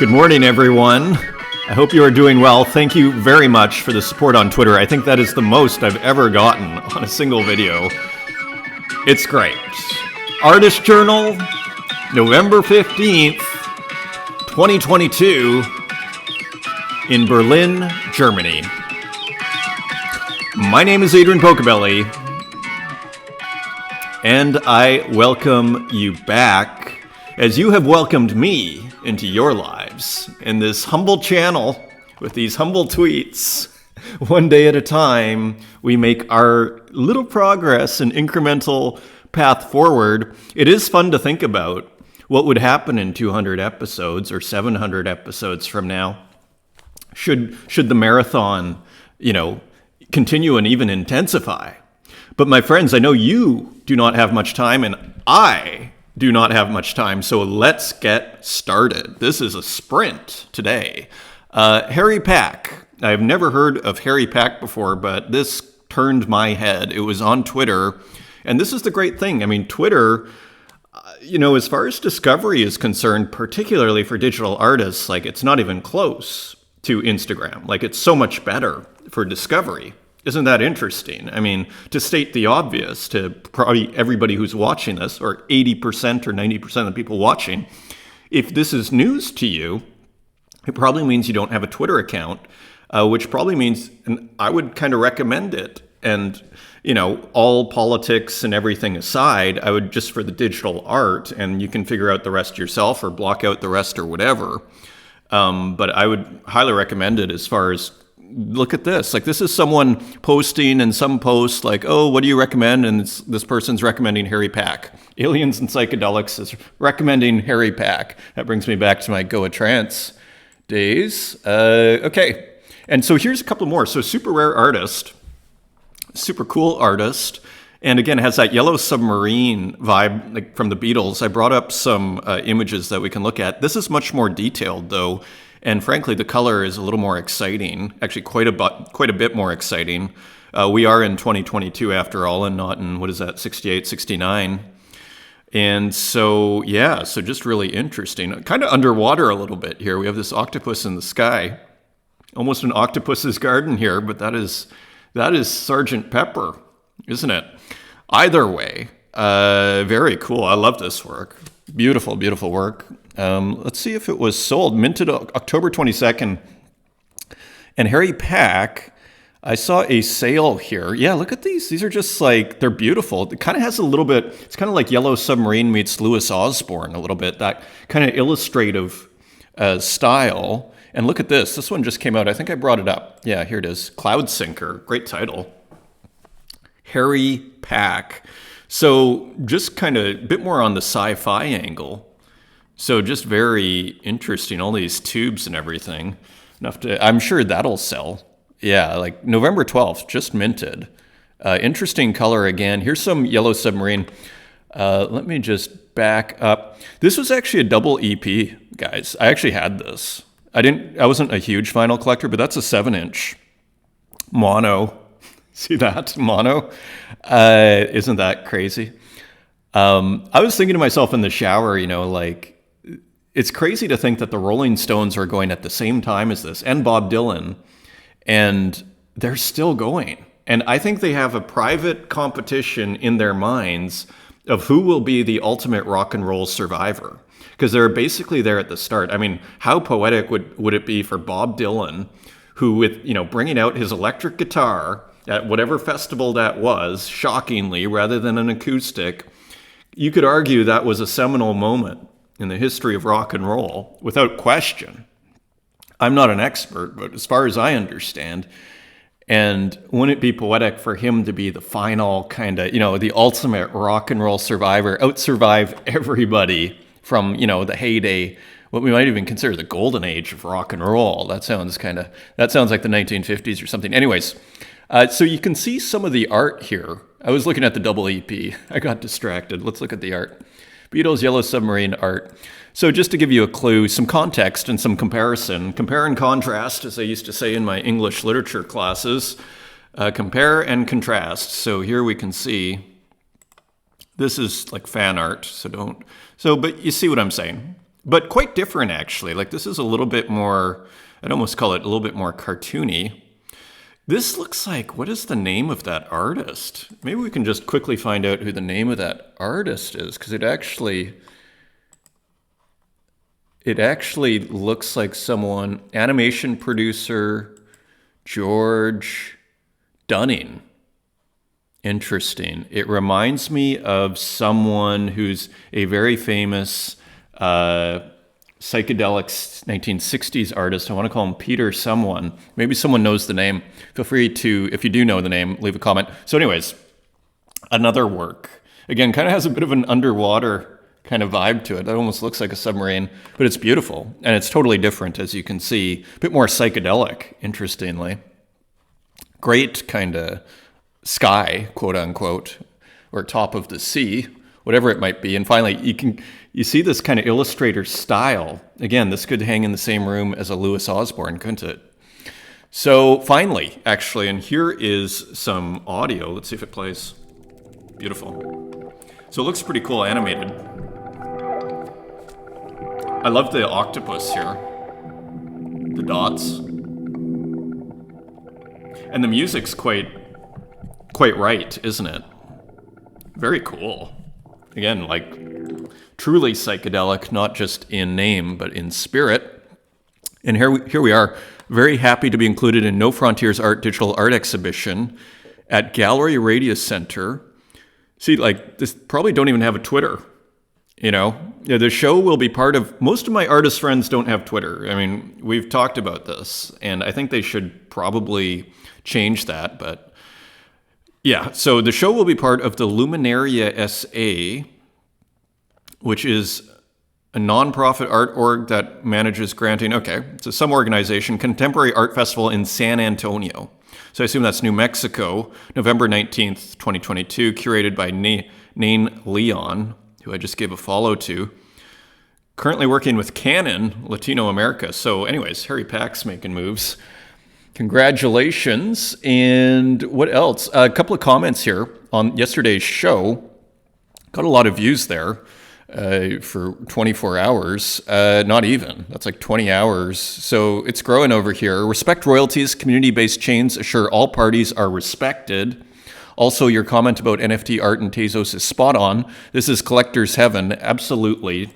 Good morning, everyone. I hope you are doing well. Thank you very much for the support on Twitter. I think that is the most I've ever gotten on a single video. It's great. Artist Journal, November 15th, 2022, in Berlin, Germany. My name is Adrian Pocobelli, and I welcome you back as you have welcomed me into your lives in this humble channel with these humble tweets. One day at a time, we make our little progress and incremental path forward. It is fun to think about what would happen in 200 episodes or 700 episodes from now. Should the marathon, continue and even intensify? But my friends, I know you do not have much time, and I do not have much time, so let's get started. This is a sprint today. Harry Pack. I've never heard of Harry Pack before, but this turned my head. It was on Twitter, and this is the great thing. I mean, Twitter, as far as discovery is concerned, particularly for digital artists, it's not even close to Instagram. It's so much better for discovery. Isn't that interesting? I mean, to state the obvious to probably everybody who's watching this, or 80% or 90% of the people watching, if this is news to you, it probably means you don't have a Twitter account, which probably means, and I would kind of recommend it. And, all politics and everything aside, I would just for the digital art, and you can figure out the rest yourself or block out the rest or whatever. But I would highly recommend it as far as, look at this. This is someone posting in some post oh, what do you recommend? And this person's recommending Harry Pack. Aliens and Psychedelics is recommending Harry Pack. That brings me back to my Goa Trance days. Okay. And so here's a couple more. So super rare artist, super cool artist. And again, it has that Yellow Submarine vibe from the Beatles. I brought up some images that we can look at. This is much more detailed though. And frankly, the color is a little more exciting, actually quite a bit more exciting. We are in 2022 after all, and not in, 68, 69. And so, so just really interesting. Kind of underwater a little bit here. We have this octopus in the sky. Almost an octopus's garden here, but that is Sergeant Pepper, isn't it? Either way, very cool. I love this work. Beautiful, beautiful work. Let's see if it was sold. Minted October 22nd. And Harry Pack, I saw a sale here. Yeah, look at these. These are just they're beautiful. It kind of has a little bit, it's kind of like Yellow Submarine meets Louis Osborne a little bit. That kind of illustrative style. And look at this. This one just came out. I think I brought it up. Yeah, here it is. Cloud Sinker. Great title. Harry Pack. So just kind of a bit more on the sci-fi angle. So just very interesting, all these tubes and everything. I'm sure that'll sell. Yeah, November 12th, just minted. Interesting color again. Here's some Yellow Submarine. Let me just back up. This was actually a double EP, guys. I actually had this. I wasn't a huge vinyl collector, but that's a 7-inch mono. See that? Mono? Isn't that crazy? I was thinking to myself in the shower, it's crazy to think that the Rolling Stones are going at the same time as this, and Bob Dylan, and they're still going. And I think they have a private competition in their minds of who will be the ultimate rock and roll survivor. Because they're basically there at the start. I mean, how poetic would it be for Bob Dylan, who with, bringing out his electric guitar at whatever festival that was, shockingly, rather than an acoustic, you could argue that was a seminal moment in the history of rock and roll, without question. I'm not an expert, but as far as I understand, and wouldn't it be poetic for him to be the final kind of, the ultimate rock and roll survivor, out-survive everybody from, the heyday, what we might even consider the golden age of rock and roll. That sounds like the 1950s or something. Anyways, so you can see some of the art here. I was looking at the double EP. I got distracted. Let's look at the art. Beatles Yellow Submarine art. So just to give you a clue, some context and some comparison. Compare and contrast, as I used to say in my English literature classes. Compare and contrast. So here we can see, this is like fan art, but you see what I'm saying. but quite different actually. Like this is a little bit more, I'd almost call it a little bit more cartoony. This looks like, what is the name of that artist? Maybe we can just quickly find out who the name of that artist is, because it actually looks like someone, animation producer George Dunning. Interesting. It reminds me of someone who's a very famous psychedelic 1960s artist. I want to call him Peter someone. Maybe someone knows the name. Feel free to, if you do know the name, leave a comment. So anyways, another work. Again, kind of has a bit of an underwater kind of vibe to it. It almost looks like a submarine, but it's beautiful. And it's totally different, as you can see. A bit more psychedelic, interestingly. Great kind of sky, quote unquote, or top of the sea, whatever it might be. And finally, you see this kind of illustrator style. Again, this could hang in the same room as a Louis Osborne, couldn't it? So finally, actually, and here is some audio. Let's see if it plays. Beautiful. So it looks pretty cool animated. I love the octopus here. The dots. And the music's quite right, isn't it? Very cool. Again, like truly psychedelic, not just in name, but in spirit. And here we are, very happy to be included in No Frontiers Art Digital Art Exhibition at Gallery Radius Center. See, like, this probably don't even have a Twitter, you know? Yeah, the show will be part of, most of my artist friends don't have Twitter. I mean, we've talked about this, and I think they should probably change that, but yeah, so the show will be part of the Luminaria SA, which is a nonprofit art org that manages granting, so some organization, Contemporary Art Festival in San Antonio. So I assume that's New Mexico, November 19th, 2022, curated by Nain Leon, who I just gave a follow to. Currently working with Canon, Latino America. So anyways, Harry Pack's making moves. Congratulations. And what else? A couple of comments here on yesterday's show. Got a lot of views there for 24 hours. Not even. That's like 20 hours. So it's growing over here. Respect royalties. Community-based chains assure all parties are respected. Also, your comment about NFT art and Tezos is spot on. This is collector's heaven. Absolutely.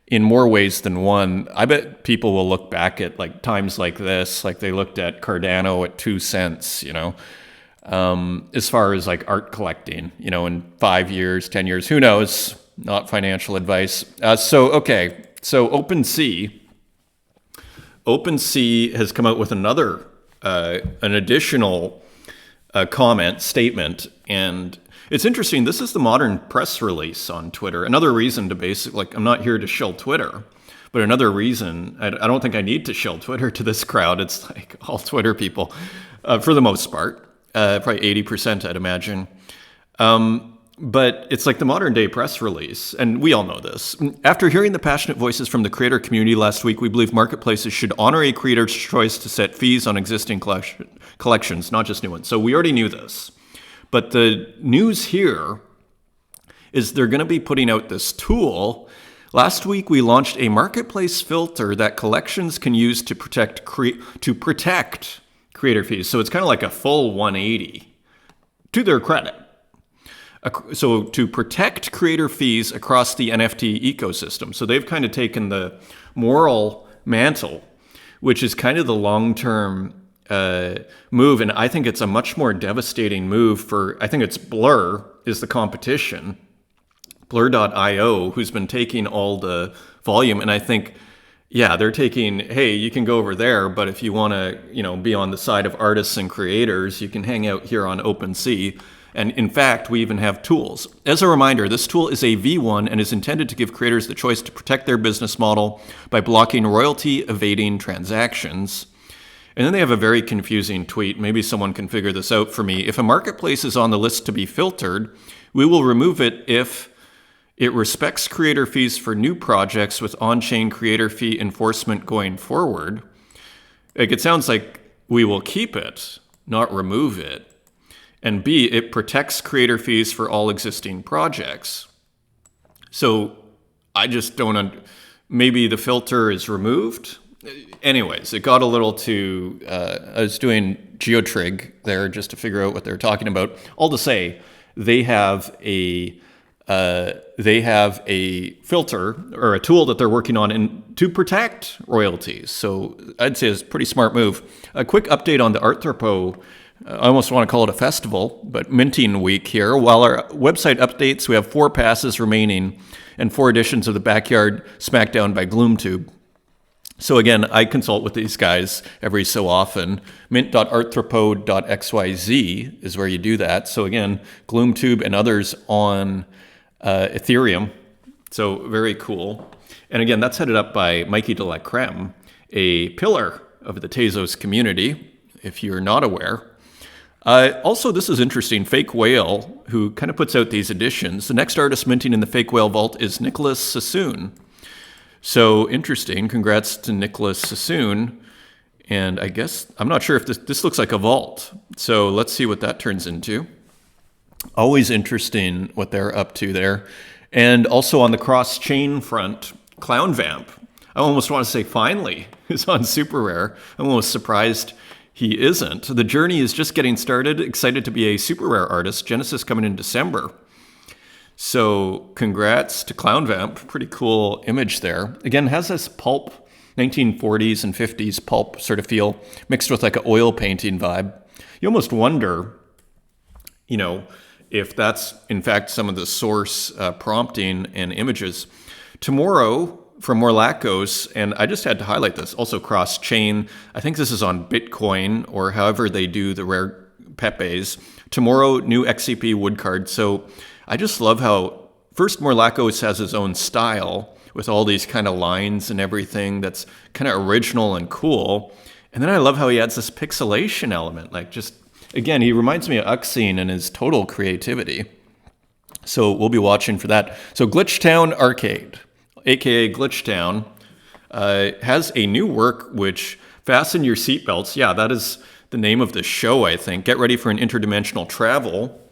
In more ways than one. I bet people will look back at like times like this, like they looked at Cardano at 2 cents, you know, as far as like art collecting, you know, in 5 years, 10 years, who knows? Not financial advice. So OpenSea has come out with another, an additional comment statement, and it's interesting. This is the modern press release on Twitter. Another reason to basically, like, I'm not here to shill Twitter, but another reason, I don't think I need to shill Twitter to this crowd. It's like all Twitter people, for the most part, probably 80%, I'd imagine. But it's like the modern day press release, and we all know this. After hearing the passionate voices from the creator community last week, we believe marketplaces should honor a creator's choice to set fees on existing collections, not just new ones. So we already knew this. But the news here is they're going to be putting out this tool. Last week, we launched a marketplace filter that collections can use to protect creator fees. So it's kind of like a full 180, to their credit. So to protect creator fees across the NFT ecosystem. So they've kind of taken the moral mantle, which is kind of the long-term move, and I think it's a much more devastating move for, I think it's Blur is the competition, Blur.io, who's been taking all the volume, and I think, yeah, they're taking, hey, you can go over there, but if you want to, you know, be on the side of artists and creators, you can hang out here on OpenSea. And in fact, we even have tools. As a reminder, this tool is a V1 and is intended to give creators the choice to protect their business model by blocking royalty evading transactions. And then they have a very confusing tweet. Maybe someone can figure this out for me. If a marketplace is on the list to be filtered, we will remove it if it respects creator fees for new projects with on-chain creator fee enforcement going forward. Like, it sounds like we will keep it, not remove it. And B, it protects creator fees for all existing projects. So I just don't maybe the filter is removed. Anyways, it got a little too, I was doing geotrig there just to figure out what they were talking about. All to say, they have a filter or a tool that they're working on to protect royalties. So I'd say it's a pretty smart move. A quick update on the Arthropo. I almost want to call it a festival, but minting week here. While our website updates, we have 4 passes remaining and 4 editions of the Backyard Smackdown by GloomTube. So again, I consult with these guys every so often. mint.arthropo.xyz is where you do that. So again, GloomTube and others on Ethereum. So very cool. And again, that's headed up by Mikey de la Creme, a pillar of the Tezos community, if you're not aware. Also, this is interesting. Fake Whale, who kind of puts out these editions. The next artist minting in the Fake Whale vault is Nicholas Sassoon. So interesting. Congrats to Nicholas Sassoon. And I guess, I'm not sure if this looks like a vault. So let's see what that turns into. Always interesting what they're up to there. And also on the cross-chain front, Clown Vamp. I almost want to say finally is on Super Rare. I'm almost surprised he isn't. The journey is just getting started. Excited to be a Super Rare artist. Genesis coming in December. So congrats to Clown Vamp. Pretty cool image there. Again, has this pulp, 1940s and 50s pulp sort of feel, mixed with like an oil painting vibe. You almost wonder, if that's in fact some of the source prompting and images. Tomorrow from Morlacos, and I just had to highlight this, also cross-chain. I think this is on Bitcoin or however they do the rare Pepes. Tomorrow, new XCP wood card. So I just love how, first, Morlacos has his own style with all these kind of lines and everything that's kind of original and cool. And then I love how he adds this pixelation element. Like just, again, he reminds me of Uxine and his total creativity. So we'll be watching for that. So Glitchtown Arcade, aka Glitchtown, has a new work which, fasten your seatbelts. Yeah, that is the name of the show, I think. Get ready for an interdimensional travel.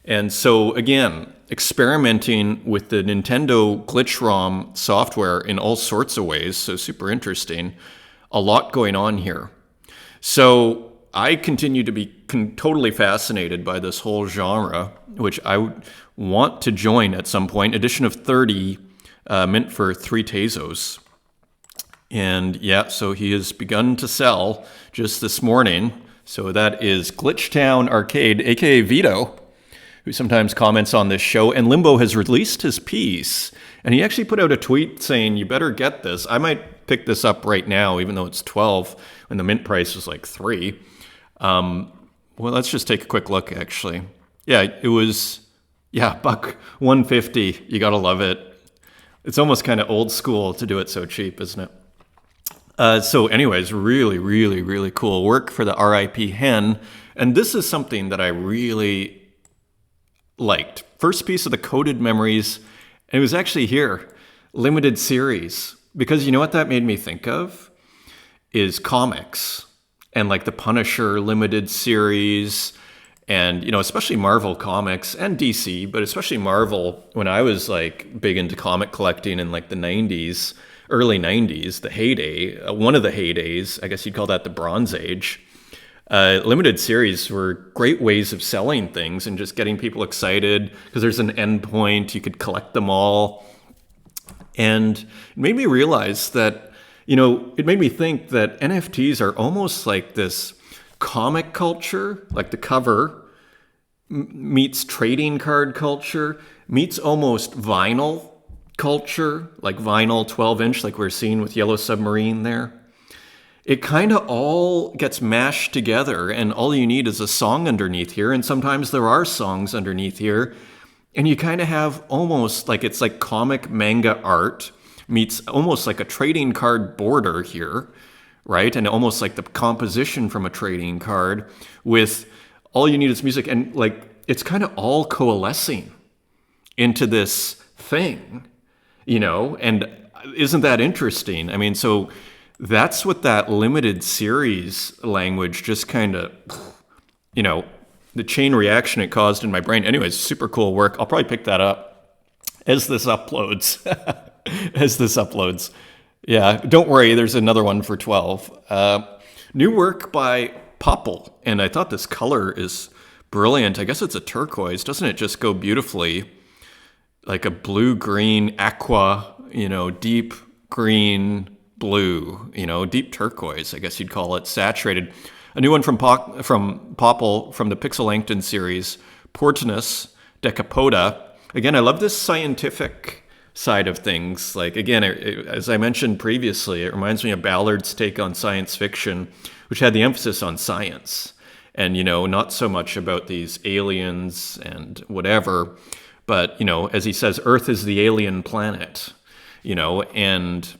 And so, again, experimenting with the Nintendo Glitch ROM software in all sorts of ways, so super interesting. A lot going on here. So I continue to be totally fascinated by this whole genre, which I would want to join at some point. Edition of 30, mint for 3 Tezos. And yeah, so he has begun to sell just this morning. So that is Glitchtown Arcade, aka Vito, who sometimes comments on this show. And Limbo has released his piece. And he actually put out a tweet saying, you better get this. I might pick this up right now, even though it's 12, and the mint price is like 3. Well, let's just take a quick look, actually. Yeah, it was, $150. You gotta love it. It's almost kind of old school to do it so cheap, isn't it? So anyways, really, really, really cool work for the RIP Hen. And this is something that I really liked. First piece of the Coded Memories, and it was actually here, limited series. Because you know what that made me think of? Is comics. And like the Punisher limited series, and especially Marvel Comics and DC, but especially Marvel. When I was like big into comic collecting in like the 90s, early 90s, the heyday, one of the heydays, I guess you'd call that the Bronze Age. Limited series were great ways of selling things and just getting people excited because there's an end point. You could collect them all. And it made me realize that, it made me think that NFTs are almost like this comic culture, like the cover meets trading card culture, meets almost vinyl culture, like vinyl 12-inch, like we're seeing with Yellow Submarine there. It kind of all gets mashed together, and all you need is a song underneath here, and sometimes there are songs underneath here, and you kind of have almost like it's like comic manga art meets almost like a trading card border here, right? And almost like the composition from a trading card with all you need is music, and like it's kind of all coalescing into this thing, and isn't that interesting? I mean, so that's what that limited series language just kind of, the chain reaction it caused in my brain. Anyways, super cool work. I'll probably pick that up as this uploads. as this uploads. Yeah, don't worry, there's another one for 12. New work by Popple, and I thought this color is brilliant. I guess it's a turquoise. Doesn't it just go beautifully? Like a blue-green aqua, deep green blue, deep turquoise, I guess you'd call it, saturated. A new one from Popple from the Pixel series, Portinus decapoda. Again, I love this scientific side of things. Like, again, as I mentioned previously, it reminds me of Ballard's take on science fiction, which had the emphasis on science and, not so much about these aliens and whatever. But, as he says, Earth is the alien planet, and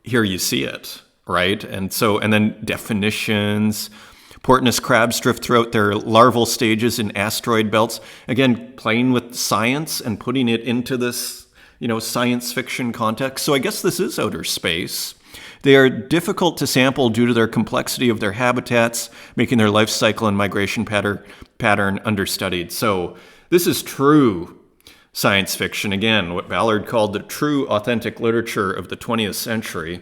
here you see it, right? And then definitions. Portinus crabs drift throughout their larval stages in asteroid belts. Again, playing with science and putting it into this, science fiction context. So I guess this is outer space. They are difficult to sample due to their complexity of their habitats, making their life cycle and migration pattern understudied. So this is true science fiction. Again, what Ballard called the true authentic literature of the 20th century,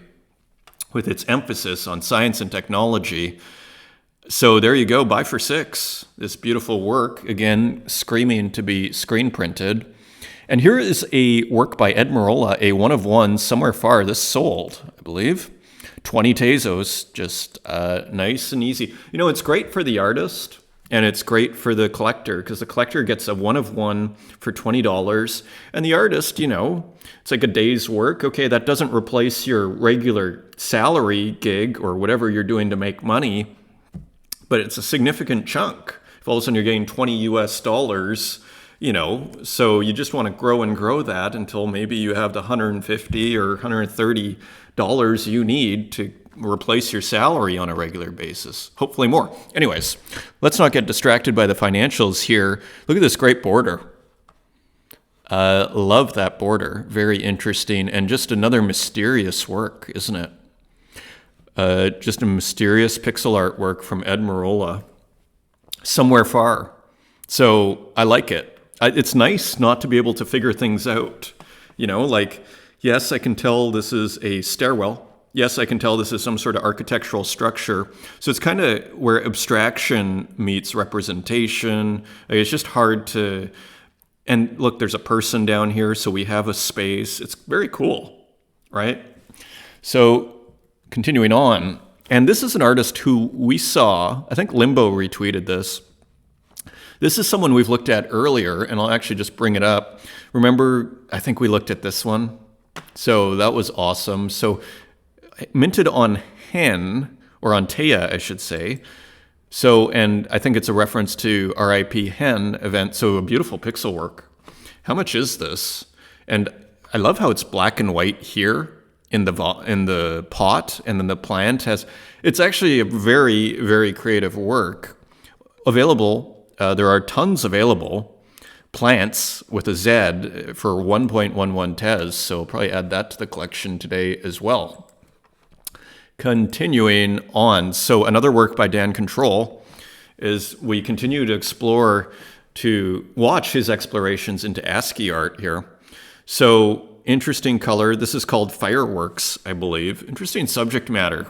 with its emphasis on science and technology. So there you go, buy for $6. This beautiful work, again, screaming to be screen printed. And here is a work by Ed Marola, a one of one, somewhere far. This sold, I believe. 20 Tezos, just nice and easy. It's great for the artist, and it's great for the collector, because the collector gets a one of one for $20. And the artist, it's like a day's work. Okay, that doesn't replace your regular salary gig or whatever you're doing to make money, but it's a significant chunk. If all of a sudden you're getting $20, so you just want to grow and grow that until maybe you have the $150 or $130 you need to replace your salary on a regular basis. Hopefully more. Anyways, let's not get distracted by the financials here. Look at this great border. Love that border. Very interesting. And just another mysterious work, isn't it? Just a mysterious pixel artwork from Ed Marola, somewhere far. So I like it. It's nice not to be able to figure things out. Yes, I can tell this is a stairwell. Yes, I can tell this is some sort of architectural structure. So it's kind of where abstraction meets representation. It's just hard to... And look, there's a person down here, so we have a space. It's very cool, right? So... Continuing on, and this is an artist who we saw, I think Limbo retweeted this. This is someone we've looked at earlier, and I'll actually just bring it up. Remember, I think we looked at this one. So that was awesome. So minted on Hen, or on Taya, I should say. So, and I think it's a reference to RIP Hen event. So a beautiful pixel work. How much is this? And I love how it's black and white here in the pot, and then the plant has, it's actually a very, very creative work. Available, there are tons available. Plants with a Z for 1.11 Tez, so I'll probably add that to the collection today as well. Continuing on, so another work by Dan Control is we continue to explore, to watch his explorations into ASCII art here. So interesting color. This is called Fireworks, I believe. Interesting subject matter.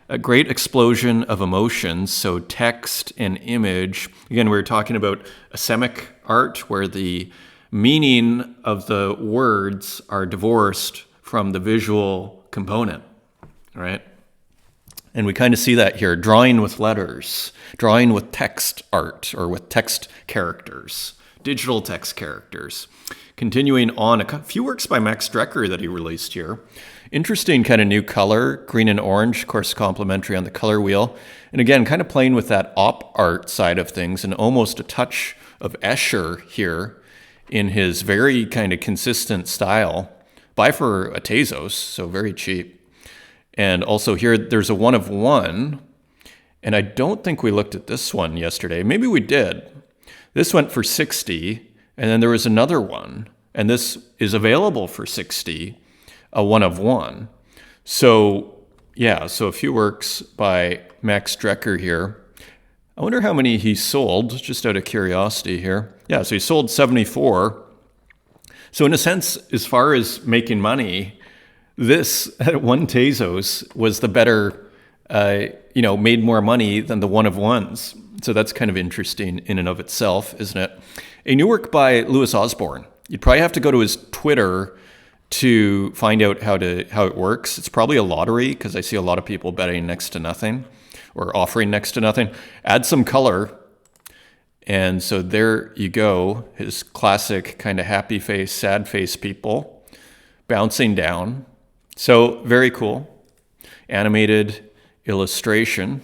A great explosion of emotions, so text and image. Again, we were talking about asemic art, where the meaning of the words are divorced from the visual component, right? And we kind of see that here, drawing with letters, drawing with text art, or with text characters, digital text characters. Continuing on, a few works by Max Drecker that he released here. Interesting kind of new color, green and orange, of course, complementary on the color wheel. And again, kind of playing with that op art side of things, and almost a touch of Escher here in his very kind of consistent style. Buy for a Tezos, so very cheap. And also here, there's a one of one. And I don't think we looked at this one yesterday. Maybe we did. This went for 60. And then there was another one, and this is available for 60, a one of one. So, yeah, so a few works by Max Drecker here. I wonder how many he sold, just out of curiosity here. Yeah, so he sold 74. So in a sense, as far as making money, this one Tezos was the better, made more money than the one of ones. So that's kind of interesting in and of itself, isn't it? A new work by Louis Osborne. You'd probably have to go to his Twitter to find out how it works. It's probably a lottery because I see a lot of people betting next to nothing or offering next to nothing. Add some color. And so there you go. His classic kind of happy face, sad face people bouncing down. So very cool. Animated illustration.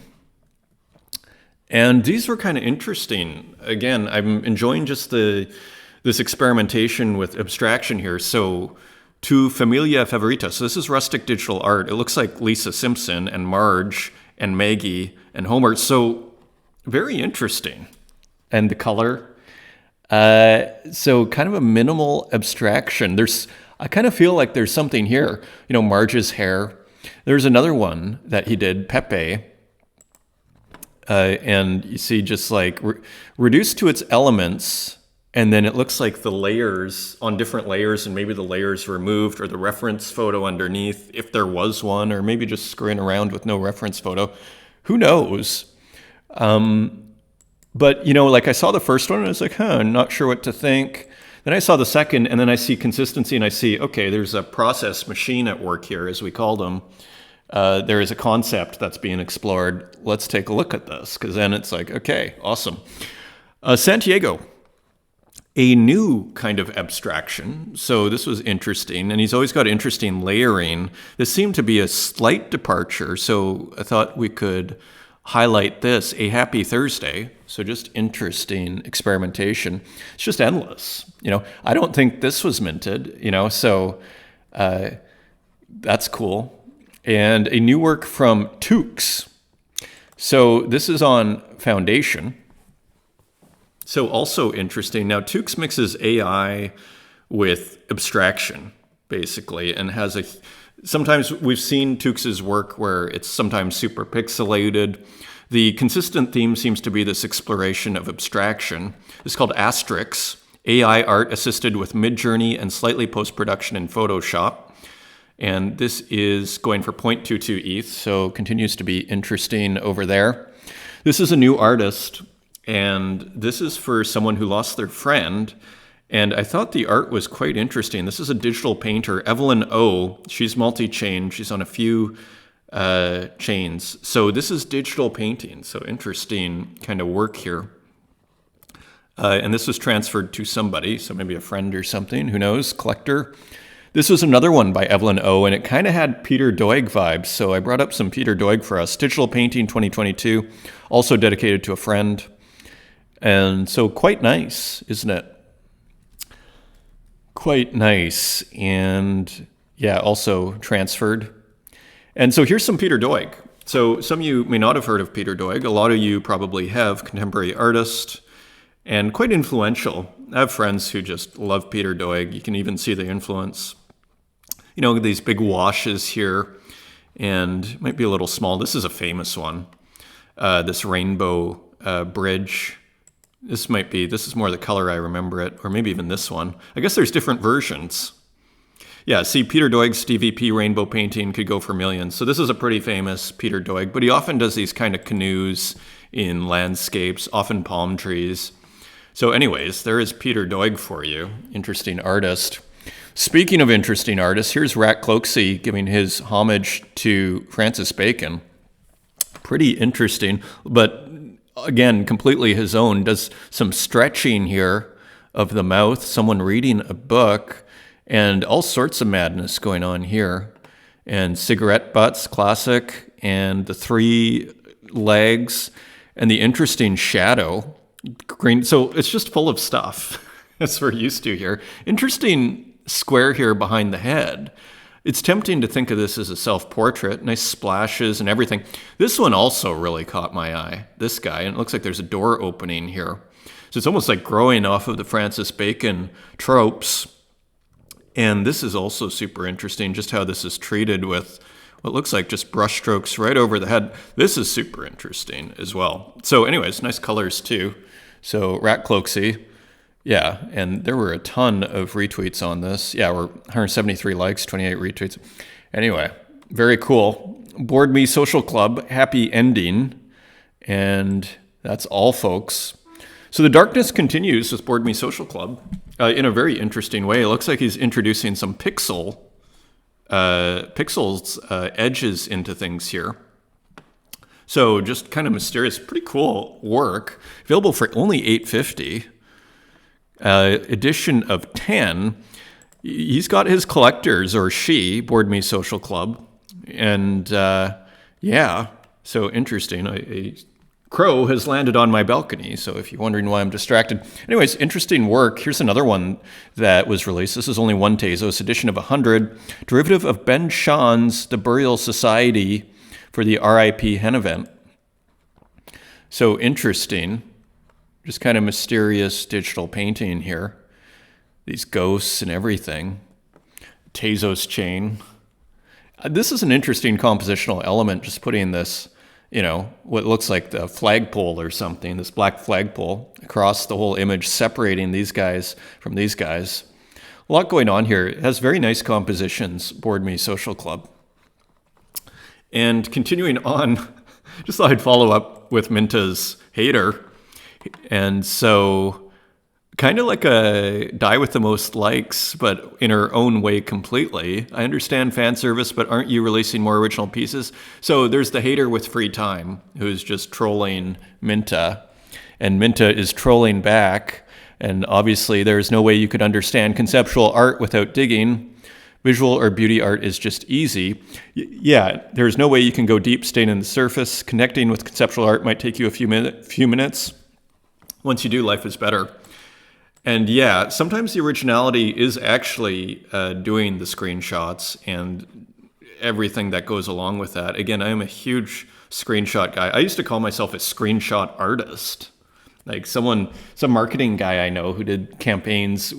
And these were kind of interesting. Again, I'm enjoying just this experimentation with abstraction here. So Tu Familia Favorita. So this is rustic digital art. It looks like Lisa Simpson and Marge and Maggie and Homer. So very interesting. And the color. So kind of a minimal abstraction. I kind of feel like there's something here. Marge's hair. There's another one that he did, Pepe. And you see just like reduced to its elements. And then it looks like the layers on different layers, and maybe the layers removed, or the reference photo underneath, if there was one, or maybe just screwing around with no reference photo. Who knows? But, like I saw the first one and I was like, I'm not sure what to think. Then I saw the second, and then I see consistency, and I see, okay, there's a process machine at work here, as we call them. There is a concept that's being explored. Let's take a look at this, because then it's like, okay, awesome. Santiago, a new kind of abstraction. So this was interesting, and he's always got interesting layering. This seemed to be a slight departure, so I thought we could highlight this, A Happy Thursday. So just interesting experimentation. It's just endless. I don't think this was minted, so that's cool. And a new work from Tukes. So this is on Foundation. So also interesting. Now, Tukes mixes AI with abstraction, basically, and has sometimes we've seen Tukes' work where it's sometimes super pixelated. The consistent theme seems to be this exploration of abstraction. It's called Asterix, AI art assisted with Midjourney and slightly post-production in Photoshop. And this is going for 0.22 ETH, so continues to be interesting over there. This is a new artist, and this is for someone who lost their friend. And I thought the art was quite interesting. This is a digital painter, Evelyn O. She's multi-chain. She's on a few chains. So this is digital painting. So interesting kind of work here. And this was transferred to somebody, so maybe a friend or something, who knows, collector. This was another one by Evelyn O, and it kind of had Peter Doig vibes. So I brought up some Peter Doig for us. Digital Painting 2022, also dedicated to a friend. And so quite nice, isn't it? Quite nice. And yeah, also transferred. And so here's some Peter Doig. So some of you may not have heard of Peter Doig. A lot of you probably have. Contemporary artist and quite influential. I have friends who just love Peter Doig. You can even see the influence. These big washes here, and it might be a little small. This is a famous one. This rainbow bridge. This is more the color I remember it, or maybe even this one. I guess there's different versions. Yeah, see, Peter Doig's DVP rainbow painting could go for millions. So this is a pretty famous Peter Doig, but he often does these kind of canoes in landscapes, often palm trees. So anyways, there is Peter Doig for you. Interesting artist. Speaking of interesting artists, here's Rat Cloaksy giving his homage to Francis Bacon. Pretty interesting, but again, completely his own. Does some stretching here of the mouth, someone reading a book, and all sorts of madness going on here. And cigarette butts, classic, and the three legs, and the interesting shadow. Green. So it's just full of stuff, as we're used to here. Interesting square here behind the head. It's tempting to think of this as a self-portrait, nice splashes and everything. This one also really caught my eye, this guy, and it looks like there's a door opening here. So it's almost like growing off of the Francis Bacon tropes. And this is also super interesting, just how this is treated with what looks like just brush strokes right over the head. This is super interesting as well. So anyways, nice colors too. So Rat Cloaksy, Yeah, and there were a ton of retweets on this. Yeah, we're 173 likes, 28 retweets. Anyway, very cool. Board Me Social Club, happy ending. And that's all, folks. So the darkness continues with Board Me Social Club in a very interesting way. It looks like he's introducing some pixels edges into things here. So just kind of mysterious, pretty cool work. Available for only $8.50. Edition of 10. He's got his collectors, or she, Board Me Social Club. And yeah, so interesting. A crow has landed on my balcony, so if you're wondering why I'm distracted. Anyways, interesting work. Here's another one that was released. This is only one Tezos, edition of 100. Derivative of Ben Shah's The Burial Society for the RIP Hen event. So interesting. Just kind of mysterious digital painting here. These ghosts and everything. Tezos chain. This is an interesting compositional element, just putting this, what looks like the flagpole or something, this black flagpole across the whole image, separating these guys from these guys. A lot going on here. It has very nice compositions, Board Me Social Club. And continuing on, just thought I'd follow up with Minta's hater. And so kind of like a die with the most likes, but in her own way completely. I understand fan service, but aren't you releasing more original pieces? So there's the hater with free time who's just trolling Minta, and Minta is trolling back. And obviously there's no way you could understand conceptual art without digging. Visual or beauty art is just easy. Yeah, there's no way you can go deep, staying in the surface. Connecting with conceptual art might take you a few minutes. Once you do, life is better. And yeah, sometimes the originality is actually doing the screenshots and everything that goes along with that. Again, I am a huge screenshot guy. I used to call myself a screenshot artist. Like some marketing guy I know who did campaigns.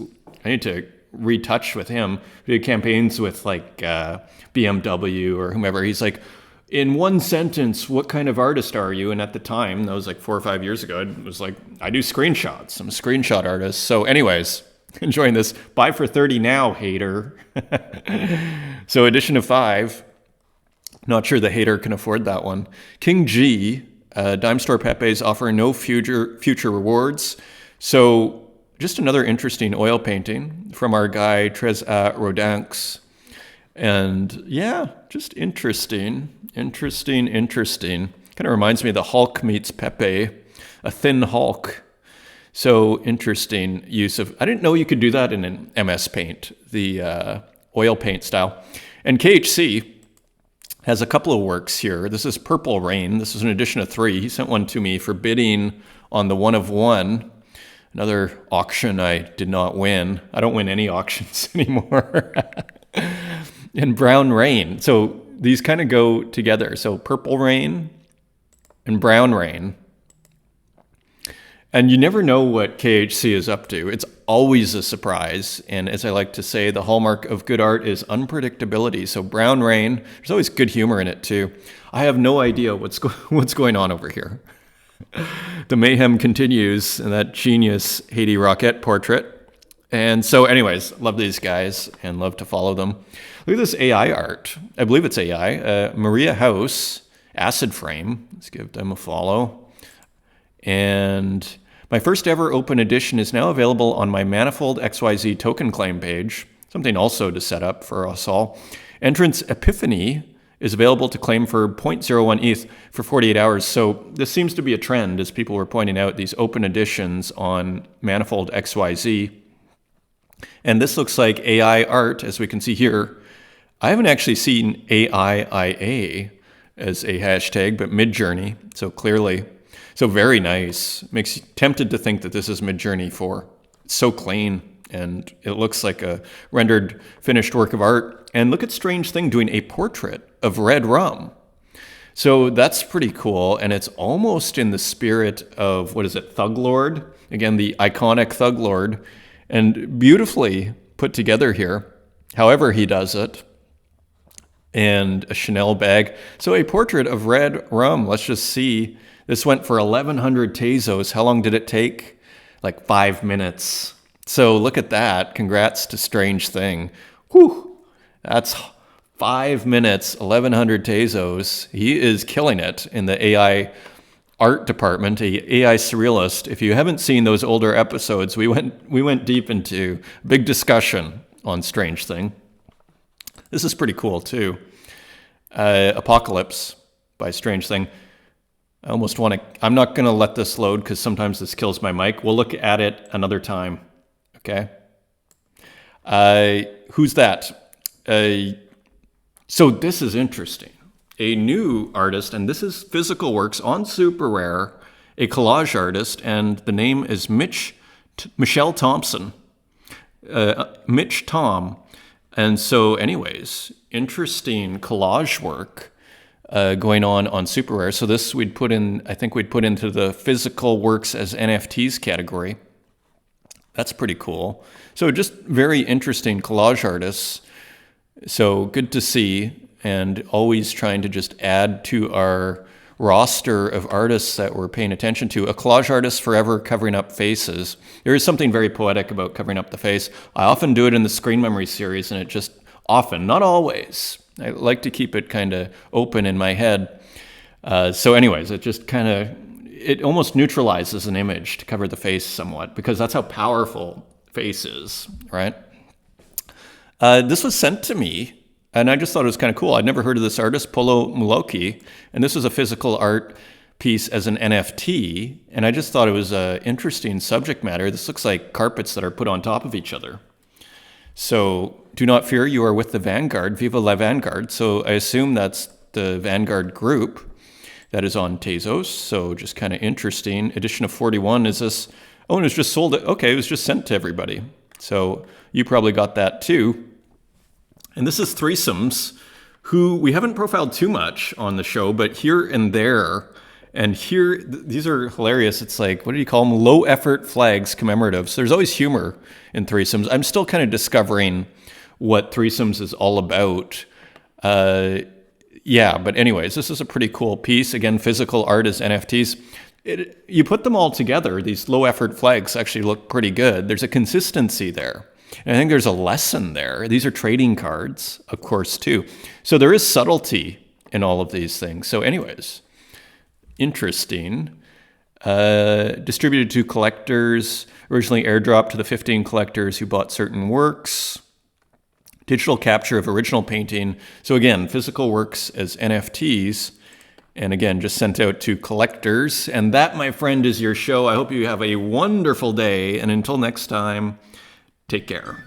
I need to retouch with him. Who did campaigns with like BMW or whomever. He's like, in one sentence, what kind of artist are you? And at the time, that was like 4 or 5 years ago, it was like, I do screenshots. I'm a screenshot artist. So anyways, enjoying this. Buy for 30 now, hater. So edition of 5. Not sure the hater can afford that one. King G, Dime Store Pepe's offer no future rewards. So just another interesting oil painting from our guy, Tres Rodinx. And yeah, just interesting. Kind of reminds me of the Hulk meets Pepe, a thin Hulk. So interesting use of, I didn't know you could do that in an MS Paint, the oil paint style. And KHC has a couple of works here. This is Purple Rain. This is an edition of 3. He sent one to me for bidding on the 1 of 1. Another auction I did not win. I don't win any auctions anymore. And Brown Rain. So these kind of go together. So Purple Rain and Brown Rain. And you never know what KHC is up to. It's always a surprise. And as I like to say, the hallmark of good art is unpredictability. So Brown Rain, there's always good humor in it too. I have no idea what's going on over here. The mayhem continues in that genius Haiti Rocket portrait. And so anyways, love these guys and love to follow them. Look at this AI art. I believe it's AI. Maria House, Acid Frame. Let's give them a follow. And my first ever open edition is now available on my Manifold XYZ token claim page. Something also to set up for us all. Entrance Epiphany is available to claim for 0.01 ETH for 48 hours. So this seems to be a trend, as people were pointing out, these open editions on Manifold XYZ. And this looks like AI art, as we can see here. I haven't actually seen AIIA as a hashtag, but Midjourney, so clearly. So very nice. Makes you tempted to think that this is Midjourney 4. It's so clean, and it looks like a rendered, finished work of art. And look at Strange Thing doing a portrait of red rum. So that's pretty cool, and it's almost in the spirit of, what is it, Thug Lord? Again, the iconic Thug Lord, and beautifully put together here, however he does it. And a Chanel bag. So a portrait of red rum. Let's just see. This went for 1,100 Tezos. How long did it take? like 5 minutes. So look at that. Congrats to Strange Thing. Whew. That's 5 minutes, 1,100 Tezos. He is killing it in the AI art department, a AI surrealist. If you haven't seen those older episodes, we went deep into big discussion on Strange Thing. This is pretty cool too. Apocalypse by Strange Thing. I almost want to, I'm not going to let this load because sometimes this kills my mic. We'll look at it another time. Okay. Who's that? So this is interesting. A new artist, and this is Physical Works on Super Rare, a collage artist, and the name is Michelle Thompson. Mitch Tom. And so anyways, interesting collage work going on Super Rare. So this we'd put in, I think we'd put into the Physical Works as NFTs category. That's pretty cool. So just very interesting collage artists. So good to see, and always trying to just add to our roster of artists that we're paying attention to. A collage artist forever covering up faces. There is something very poetic about covering up the face. I often do it in the Screen Memory series, and it just often, not always. I like to keep it kind of open in my head. So anyways, it just kind of, it almost neutralizes an image to cover the face somewhat, because that's how powerful face is, right? This was sent to me, and I just thought it was kind of cool. I'd never heard of this artist, Polo Muloki, and this was a physical art piece as an NFT, and I just thought it was an interesting subject matter. This looks like carpets that are put on top of each other. So do not fear, you are with the Vanguard. Viva la Vanguard. So I assume that's the Vanguard group that is on Tezos. So just kind of interesting. Edition of 41 is this. Oh, and it was just sold. Okay, it was just sent to everybody. So you probably got that too. And this is Threesomes, who we haven't profiled too much on the show, but here and there. And here, these are hilarious. It's like, what do you call them? Low effort flags commemorative. So there's always humor in Threesomes. I'm still kind of discovering what Threesomes is all about. Yeah, but anyways, this is a pretty cool piece. Again, physical art as NFTs. You put them all together, these low effort flags actually look pretty good. There's a consistency there. And I think there's a lesson there. These are trading cards, of course, too. So there is subtlety in all of these things. So anyways, interesting. Distributed to collectors, originally airdropped to the 15 collectors who bought certain works. Digital capture of original painting. So again, physical works as NFTs. And again, just sent out to collectors. And that, my friend, is your show. I hope you have a wonderful day. And until next time, take care.